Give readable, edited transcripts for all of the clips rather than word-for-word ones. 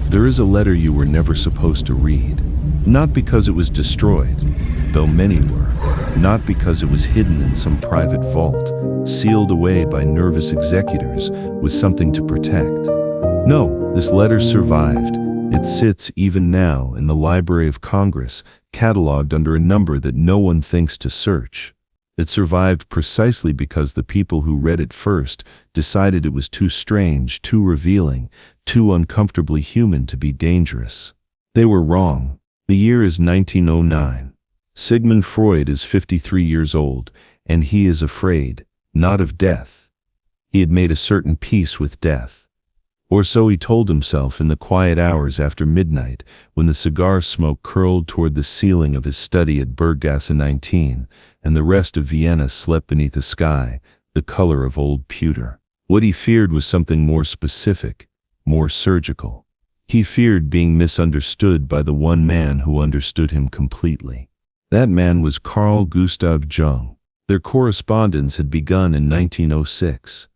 There is a letter you were never supposed to read. Not because it was destroyed, though many were. Not because it was hidden in some private vault, sealed away by nervous executors with something to protect. No, this letter survived. It sits even now in the Library of Congress, cataloged under a number that no one thinks to search. It survived precisely because the people who read it first decided it was too strange, too revealing, too uncomfortably human to be dangerous. They were wrong. The year is 1909. Sigmund Freud is 53 years old, and he is afraid, not of death. He had made a certain peace with death. Or so he told himself in the quiet hours after midnight, when the cigar smoke curled toward the ceiling of his study at Berggasse 19, and the rest of Vienna slept beneath a sky, the color of old pewter. What he feared was something more specific, more surgical. He feared being misunderstood by the one man who understood him completely. That man was Carl Gustav Jung. Their correspondence had begun in 1906.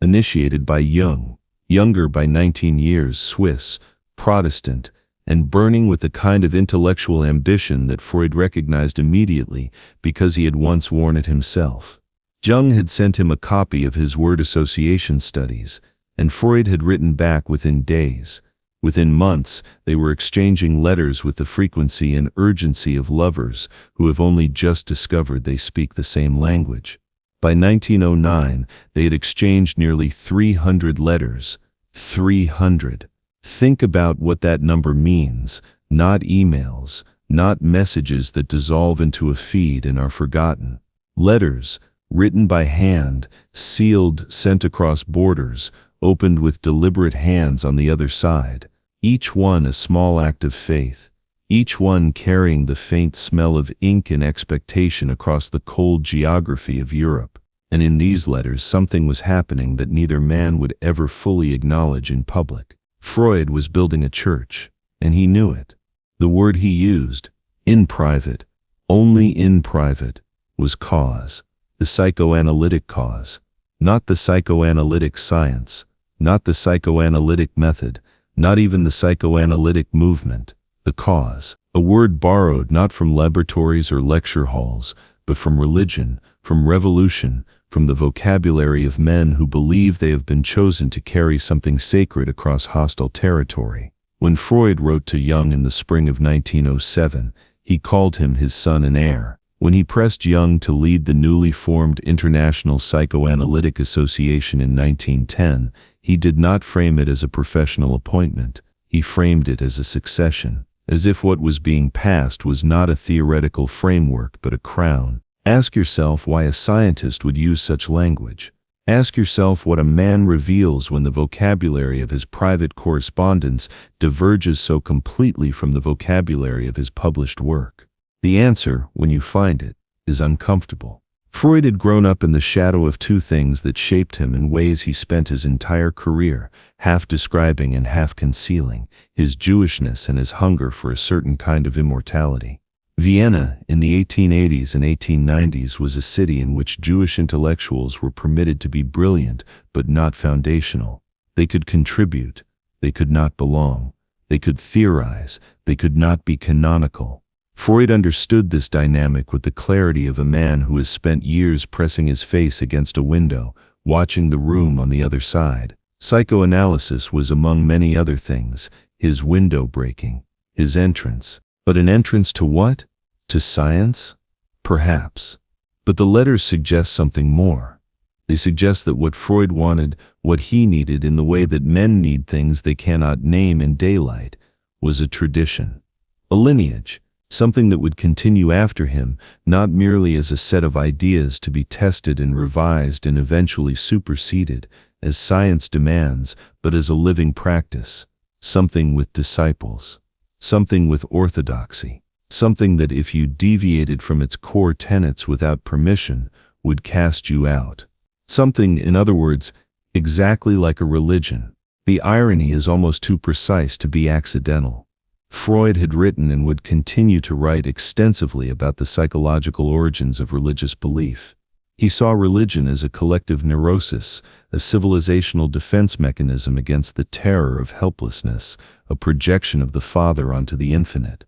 Initiated by Jung, younger by 19 years, Swiss, Protestant, and burning with a kind of intellectual ambition that Freud recognized immediately because he had once worn it himself. Jung had sent him a copy of his word association studies, and Freud had written back within days. Within months, they were exchanging letters with the frequency and urgency of lovers who have only just discovered they speak the same language. By 1909, they had exchanged nearly 300 letters. 300. Think about what that number means. Not emails, not messages that dissolve into a feed and are forgotten. Letters, written by hand, sealed, sent across borders, opened with deliberate hands on the other side. Each one a small act of faith. Each one carrying the faint smell of ink and expectation across the cold geography of Europe. And in these letters something was happening that neither man would ever fully acknowledge in public. Freud was building a church, and he knew it. The word he used, in private, only in private, was cause. The psychoanalytic cause. Not the psychoanalytic science, not the psychoanalytic method, not even the psychoanalytic movement. The cause. A word borrowed not from laboratories or lecture halls, but from religion, from revolution, from the vocabulary of men who believe they have been chosen to carry something sacred across hostile territory. When Freud wrote to Jung in the spring of 1907, he called him his son and heir. When he pressed Jung to lead the newly formed International Psychoanalytic Association in 1910, he did not frame it as a professional appointment. He framed it as a succession, as if what was being passed was not a theoretical framework but a crown. Ask yourself why a scientist would use such language. Ask yourself what a man reveals when the vocabulary of his private correspondence diverges so completely from the vocabulary of his published work. The answer, when you find it, is uncomfortable. Freud had grown up in the shadow of two things that shaped him in ways he spent his entire career, half describing and half concealing, his Jewishness and his hunger for a certain kind of immortality. Vienna, in the 1880s and 1890s, was a city in which Jewish intellectuals were permitted to be brilliant, but not foundational. They could contribute, they could not belong. They could theorize, they could not be canonical. Freud understood this dynamic with the clarity of a man who has spent years pressing his face against a window, watching the room on the other side. Psychoanalysis was, among many other things, his window breaking, his entrance. But an entrance to what? To science? Perhaps. But the letters suggest something more. They suggest that what Freud wanted, what he needed in the way that men need things they cannot name in daylight, was a tradition, a lineage. Something that would continue after him, not merely as a set of ideas to be tested and revised and eventually superseded, as science demands, but as a living practice, something with disciples, something with orthodoxy, something that if you deviated from its core tenets without permission, would cast you out. Something, in other words, exactly like a religion. The irony is almost too precise to be accidental. Freud had written and would continue to write extensively about the psychological origins of religious belief. He saw religion as a collective neurosis, a civilizational defense mechanism against the terror of helplessness, a projection of the Father onto the infinite.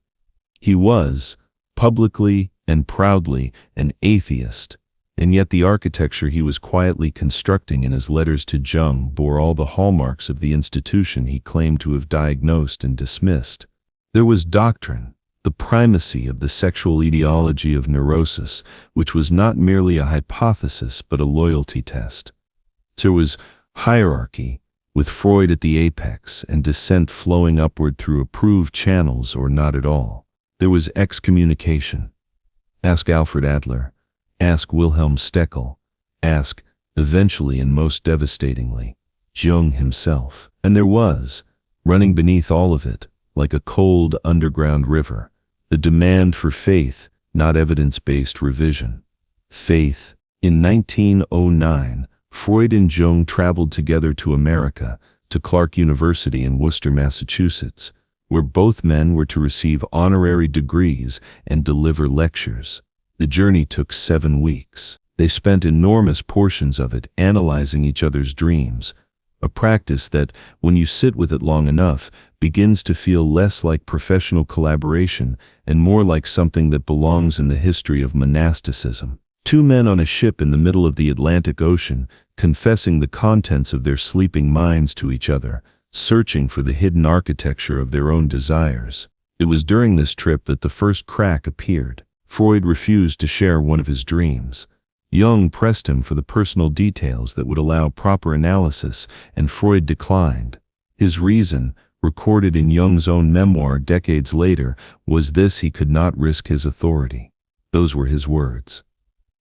He was, publicly and proudly, an atheist, and yet the architecture he was quietly constructing in his letters to Jung bore all the hallmarks of the institution he claimed to have diagnosed and dismissed. There was doctrine, the primacy of the sexual etiology of neurosis, which was not merely a hypothesis but a loyalty test. There was hierarchy, with Freud at the apex and dissent flowing upward through approved channels or not at all. There was excommunication. Ask Alfred Adler. Ask Wilhelm Steckel. Ask, eventually and most devastatingly, Jung himself. And there was, running beneath all of it, like a cold underground river, the demand for faith, not evidence-based revision. Faith. In 1909, Freud and Jung traveled together to America, to Clark University in Worcester, Massachusetts, where both men were to receive honorary degrees and deliver lectures. The journey took 7 weeks. They spent enormous portions of it analyzing each other's dreams, a practice that, when you sit with it long enough, begins to feel less like professional collaboration and more like something that belongs in the history of monasticism. 2 men on a ship in the middle of the Atlantic Ocean, confessing the contents of their sleeping minds to each other, searching for the hidden architecture of their own desires. It was during this trip that the first crack appeared. Freud refused to share one of his dreams. Jung pressed him for the personal details that would allow proper analysis, and Freud declined. His reason, recorded in Jung's own memoir decades later, was this: he could not risk his authority. Those were his words.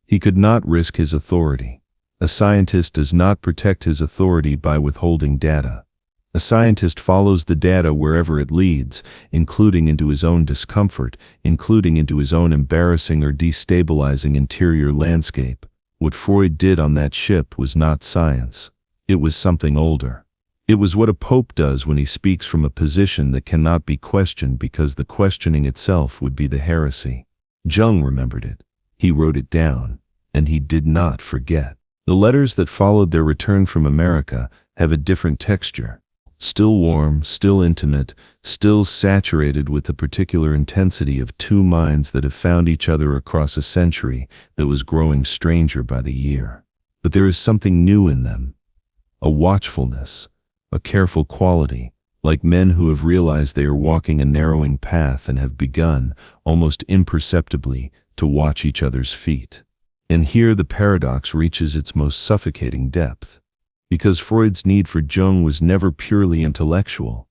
He could not risk his authority. A scientist does not protect his authority by withholding data. A scientist follows the data wherever it leads, including into his own discomfort, including into his own embarrassing or destabilizing interior landscape. What Freud did on that ship was not science. It was something older. It was what a pope does when he speaks from a position that cannot be questioned because the questioning itself would be the heresy. Jung remembered it. He wrote it down, and he did not forget. The letters that followed their return from America have a different texture. Still warm, still intimate, still saturated with the particular intensity of 2 minds that have found each other across a century that was growing stranger by the year. But there is something new in them, a watchfulness, a careful quality, like men who have realized they are walking a narrowing path and have begun, almost imperceptibly, to watch each other's feet. And here the paradox reaches its most suffocating depth. Because Freud's need for Jung was never purely intellectual.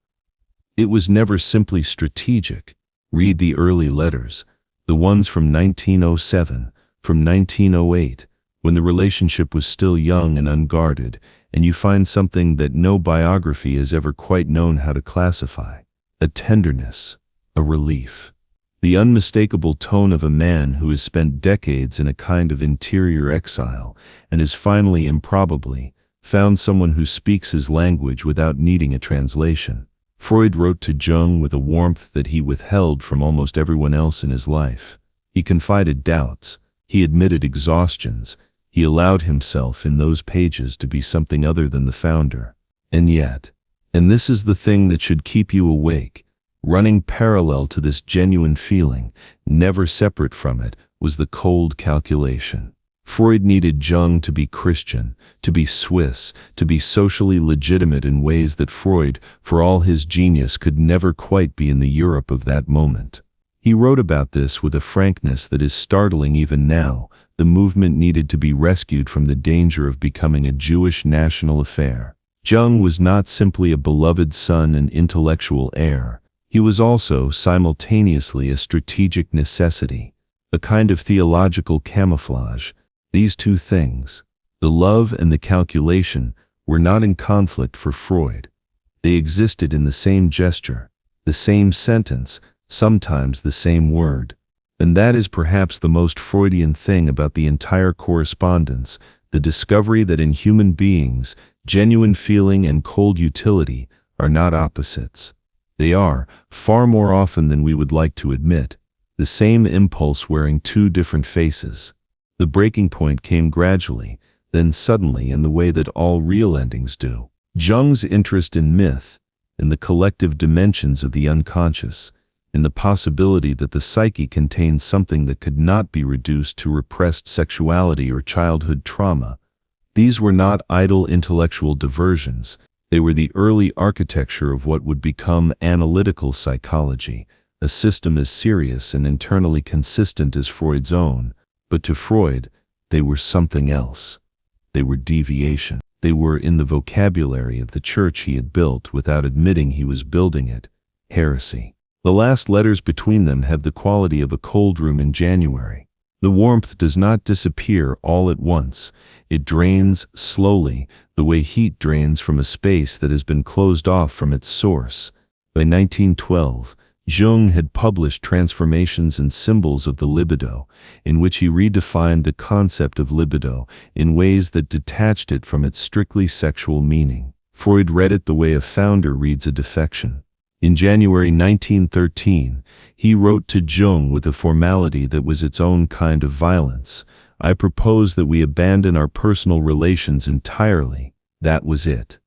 It was never simply strategic. Read the early letters, the ones from 1907, from 1908, when the relationship was still young and unguarded, and you find something that no biography has ever quite known how to classify: a tenderness, a relief. The unmistakable tone of a man who has spent decades in a kind of interior exile and has finally, improbably, found someone who speaks his language without needing a translation. Freud wrote to Jung with a warmth that he withheld from almost everyone else in his life. He confided doubts. He admitted exhaustions. He allowed himself in those pages to be something other than the founder. And yet, and this is the thing that should keep you awake, running parallel to this genuine feeling, never separate from it, was the cold calculation. Freud needed Jung to be Christian, to be Swiss, to be socially legitimate in ways that Freud, for all his genius, could never quite be in the Europe of that moment. He wrote about this with a frankness that is startling even now. The movement needed to be rescued from the danger of becoming a Jewish national affair. Jung was not simply a beloved son and intellectual heir. He was also, simultaneously, a strategic necessity, a kind of theological camouflage. These 2 things, the love and the calculation, were not in conflict for Freud. They existed in the same gesture, the same sentence, sometimes the same word. And that is perhaps the most Freudian thing about the entire correspondence, the discovery that in human beings, genuine feeling and cold utility are not opposites. They are, far more often than we would like to admit, the same impulse wearing 2 different faces. The breaking point came gradually, then suddenly, in the way that all real endings do. Jung's interest in myth, in the collective dimensions of the unconscious, in the possibility that the psyche contained something that could not be reduced to repressed sexuality or childhood trauma. These were not idle intellectual diversions. They were the early architecture of what would become analytical psychology, a system as serious and internally consistent as Freud's own. But to Freud, they were something else. They were deviation. They were in the vocabulary of the church he had built without admitting he was building it, heresy. The last letters between them have the quality of a cold room in January. The warmth does not disappear all at once. It drains slowly, the way heat drains from a space that has been closed off from its source. By 1912, Jung had published Transformations and Symbols of the Libido, in which he redefined the concept of libido in ways that detached it from its strictly sexual meaning. Freud read it the way a founder reads a defection. In January 1913, he wrote to Jung with a formality that was its own kind of violence. "I propose that we abandon our personal relations entirely." That was it.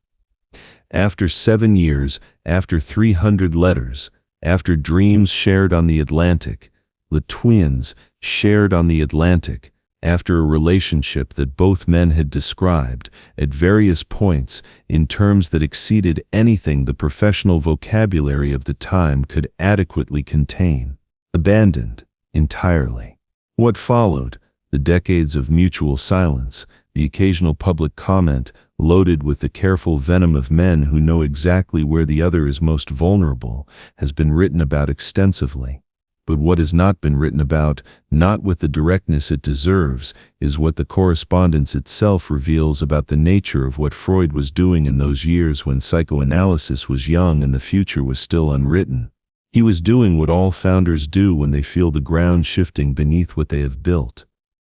After 7 years, after 300 letters, after dreams shared on the Atlantic, the twins shared on the Atlantic, after a relationship that both men had described, at various points, in terms that exceeded anything the professional vocabulary of the time could adequately contain. Abandoned, entirely. What followed, the decades of mutual silence, the occasional public comment, loaded with the careful venom of men who know exactly where the other is most vulnerable, has been written about extensively. But what has not been written about, not with the directness it deserves, is what the correspondence itself reveals about the nature of what Freud was doing in those years when psychoanalysis was young and the future was still unwritten. He was doing what all founders do when they feel the ground shifting beneath what they have built.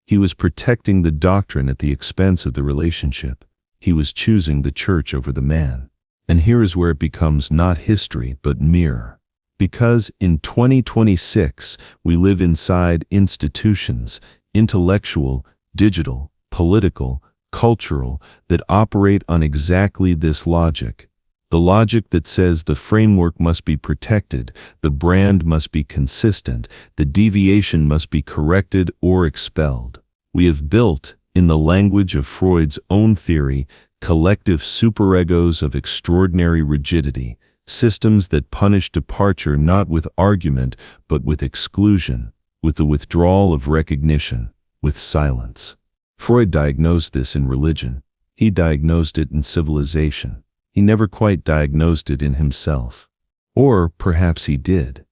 He was protecting the doctrine at the expense of the relationship. He was choosing the church over the man. And here is where it becomes not history but mirror. Because in 2026, we live inside institutions, intellectual, digital, political, cultural, that operate on exactly this logic. The logic that says the framework must be protected, the brand must be consistent, the deviation must be corrected or expelled. We have built, in the language of Freud's own theory, collective superegos of extraordinary rigidity, systems that punish departure not with argument but with exclusion, with the withdrawal of recognition, with silence. Freud diagnosed this in religion. He diagnosed it in civilization. He never quite diagnosed it in himself. Or perhaps he did.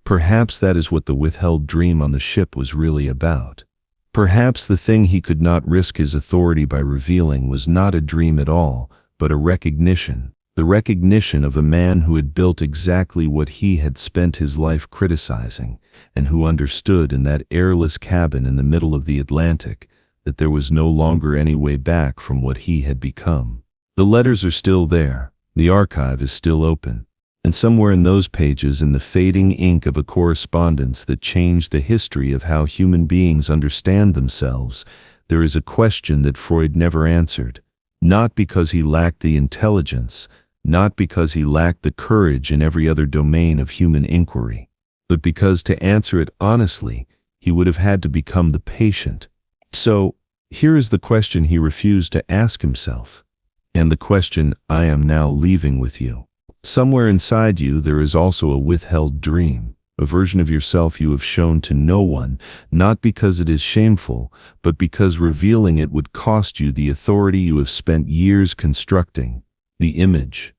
Perhaps that is what the withheld dream on the ship was really about. Perhaps the thing he could not risk his authority by revealing was not a dream at all, but a recognition. The recognition of a man who had built exactly what he had spent his life criticizing, and who understood in that airless cabin in the middle of the Atlantic that there was no longer any way back from what he had become. The letters are still there, the archive is still open, and somewhere in those pages, in the fading ink of a correspondence that changed the history of how human beings understand themselves, there is a question that Freud never answered, not because he lacked the intelligence, not because he lacked the courage in every other domain of human inquiry, but because to answer it honestly, he would have had to become the patient. So, here is the question he refused to ask himself, and the question I am now leaving with you. Somewhere inside you there is also a withheld dream, a version of yourself you have shown to no one, not because it is shameful, but because revealing it would cost you the authority you have spent years constructing, the image,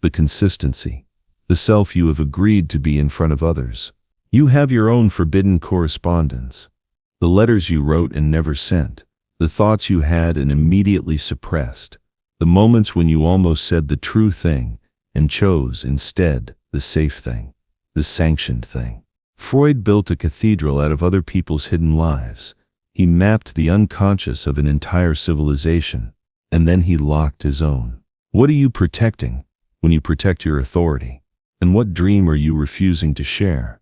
the consistency, the self you have agreed to be in front of others. You have your own forbidden correspondence, the letters you wrote and never sent, the thoughts you had and immediately suppressed, the moments when you almost said the true thing and chose instead the safe thing, the sanctioned thing. Freud built a cathedral out of other people's hidden lives. He mapped the unconscious of an entire civilization, and then he locked his own. What are you protecting when you protect your authority? And what dream are you refusing to share?